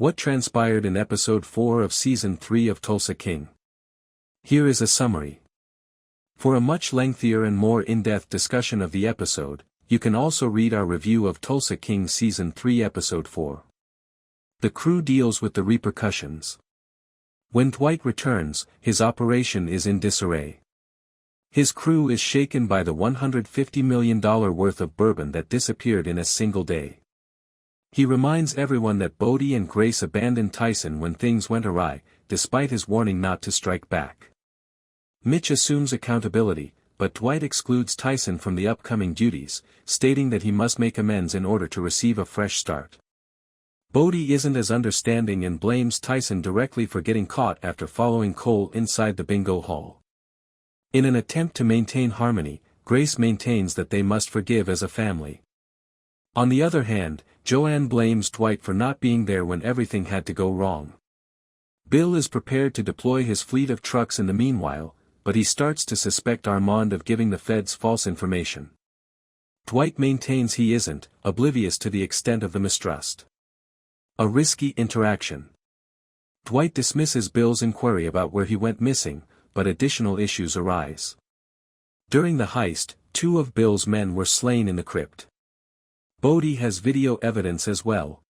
What transpired in Episode 4 of Season 3 of Tulsa King? Here is a summary. For a much lengthier and more in-depth discussion of the episode, you can also read our review of Tulsa King Season 3 Episode 4. The crew deals with the repercussions. When Dwight returns, his operation is in disarray. His crew is shaken by the $150 million worth of bourbon that disappeared in a single day. He reminds everyone that Bodhi and Grace abandoned Tyson when things went awry, despite his warning not to strike back. Mitch assumes accountability, but Dwight excludes Tyson from the upcoming duties, stating that he must make amends in order to receive a fresh start. Bodhi isn't as understanding and blames Tyson directly for getting caught after following Cole inside the bingo hall. In an attempt to maintain harmony, Grace maintains that they must forgive as a family. On the other hand, Joanne blames Dwight for not being there when everything had to go wrong. Bill is prepared to deploy his fleet of trucks in the meanwhile, but he starts to suspect Armand of giving the feds false information. Dwight maintains he isn't, oblivious to the extent of the mistrust. A risky interaction. Dwight dismisses Bill's inquiry about where he went missing, but additional issues arise. During the heist, 2 of Bill's men were slain in the crypt. Bodhi has video evidence as well.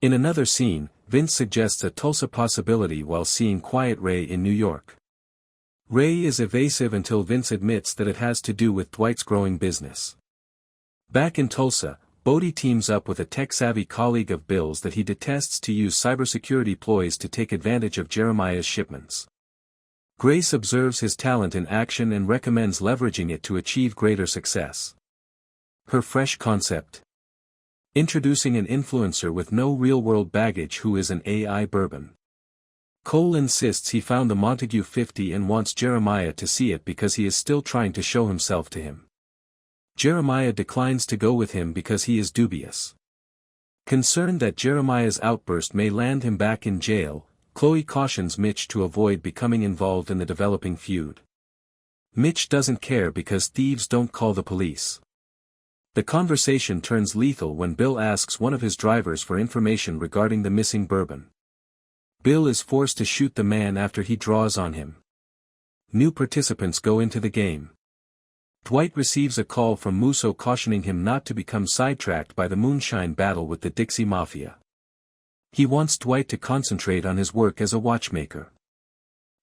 In another scene, Vince suggests a Tulsa possibility while seeing Quiet Ray in New York. Ray is evasive until Vince admits that it has to do with Dwight's growing business. Back in Tulsa, Bodhi teams up with a tech-savvy colleague of Bill's that he detests to use cybersecurity ploys to take advantage of Jeremiah's shipments. Grace observes his talent in action and recommends leveraging it to achieve greater success. Her fresh concept. Introducing an influencer with no real-world baggage who is an AI bourbon. Cole insists he found the Montague 50 and wants Jeremiah to see it because he is still trying to show himself to him. Jeremiah declines to go with him because he is dubious. Concerned that Jeremiah's outburst may land him back in jail, Chloe cautions Mitch to avoid becoming involved in the developing feud. Mitch doesn't care because thieves don't call the police. The conversation turns lethal when Bill asks one of his drivers for information regarding the missing bourbon. Bill is forced to shoot the man after he draws on him. New participants go into the game. Dwight receives a call from Musso cautioning him not to become sidetracked by the moonshine battle with the Dixie Mafia. He wants Dwight to concentrate on his work as a watchmaker.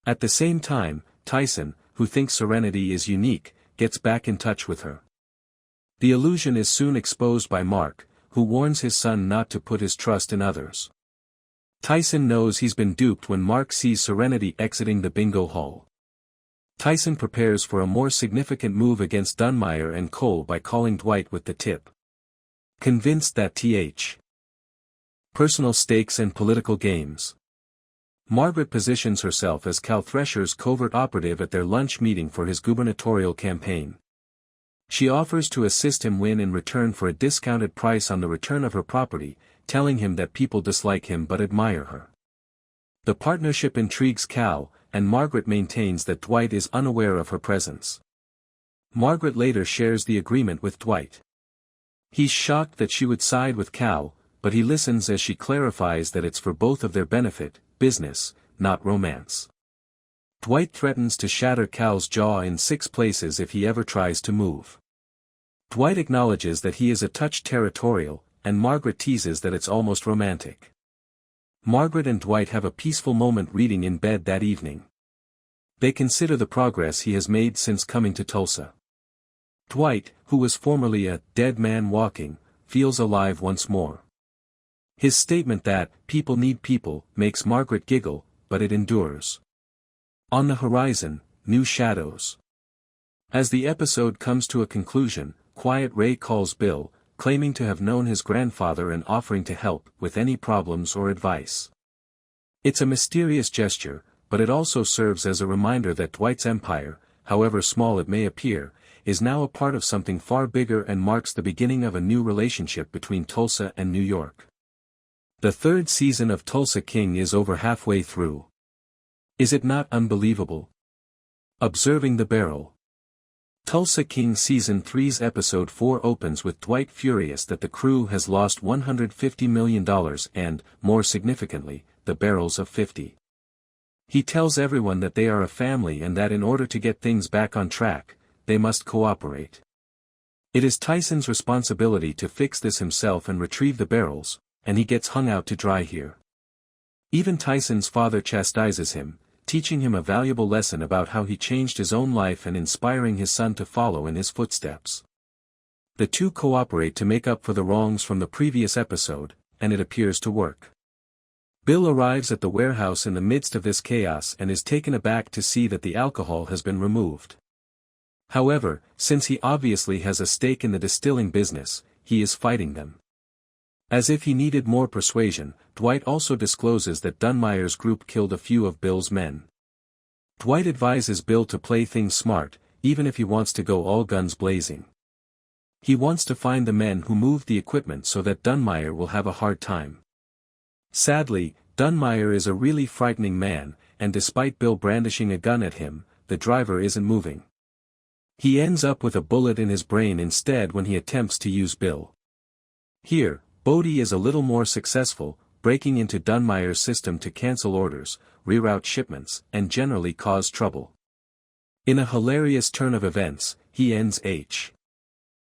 At the same time, Tyson, who thinks Serenity is unique, gets back in touch with her. The illusion is soon exposed by Mark, who warns his son not to put his trust in others. Tyson knows he's been duped when Mark sees Serenity exiting the bingo hall. Tyson prepares for a more significant move against Dunmire and Cole by calling Dwight with the tip. Convinced that Th. Personal stakes and political games. Margaret positions herself as Cal Thresher's covert operative at their lunch meeting for his gubernatorial campaign. She offers to assist him win in return for a discounted price on the return of her property, telling him that people dislike him but admire her. The partnership intrigues Cal, and Margaret maintains that Dwight is unaware of her presence. Margaret later shares the agreement with Dwight. He's shocked that she would side with Cal, but he listens as she clarifies that it's for both of their benefit, business, not romance. Dwight threatens to shatter Cal's jaw in 6 places if he ever tries to move. Dwight acknowledges that he is a touch territorial, and Margaret teases that it's almost romantic. Margaret and Dwight have a peaceful moment reading in bed that evening. They consider the progress he has made since coming to Tulsa. Dwight, who was formerly a dead man walking, feels alive once more. His statement that people need people makes Margaret giggle, but it endures. On the horizon, new shadows. As the episode comes to a conclusion, Quiet Ray calls Bill, claiming to have known his grandfather and offering to help with any problems or advice. It's a mysterious gesture, but it also serves as a reminder that Dwight's empire, however small it may appear, is now a part of something far bigger and marks the beginning of a new relationship between Tulsa and New York. The 3rd season of Tulsa King is over halfway through. Is it not unbelievable? Observing the barrel. Tulsa King Season 3's Episode 4 opens with Dwight furious that the crew has lost $150 million and, more significantly, the barrels of 50. He tells everyone that they are a family and that in order to get things back on track, they must cooperate. It is Tyson's responsibility to fix this himself and retrieve the barrels, and he gets hung out to dry here. Even Tyson's father chastises him, teaching him a valuable lesson about how he changed his own life and inspiring his son to follow in his footsteps. The two cooperate to make up for the wrongs from the previous episode, and it appears to work. Bill arrives at the warehouse in the midst of this chaos and is taken aback to see that the alcohol has been removed. However, since he obviously has a stake in the distilling business, he is fighting them. As if he needed more persuasion, Dwight also discloses that Dunmire's group killed a few of Bill's men. Dwight advises Bill to play things smart, even if he wants to go all guns blazing. He wants to find the men who moved the equipment so that Dunmire will have a hard time. Sadly, Dunmire is a really frightening man, and despite Bill brandishing a gun at him, the driver isn't moving. He ends up with a bullet in his brain instead when he attempts to use Bill. Here, Bodhi is a little more successful, breaking into Dunmire's system to cancel orders, reroute shipments, and generally cause trouble. In a hilarious turn of events, he ends H.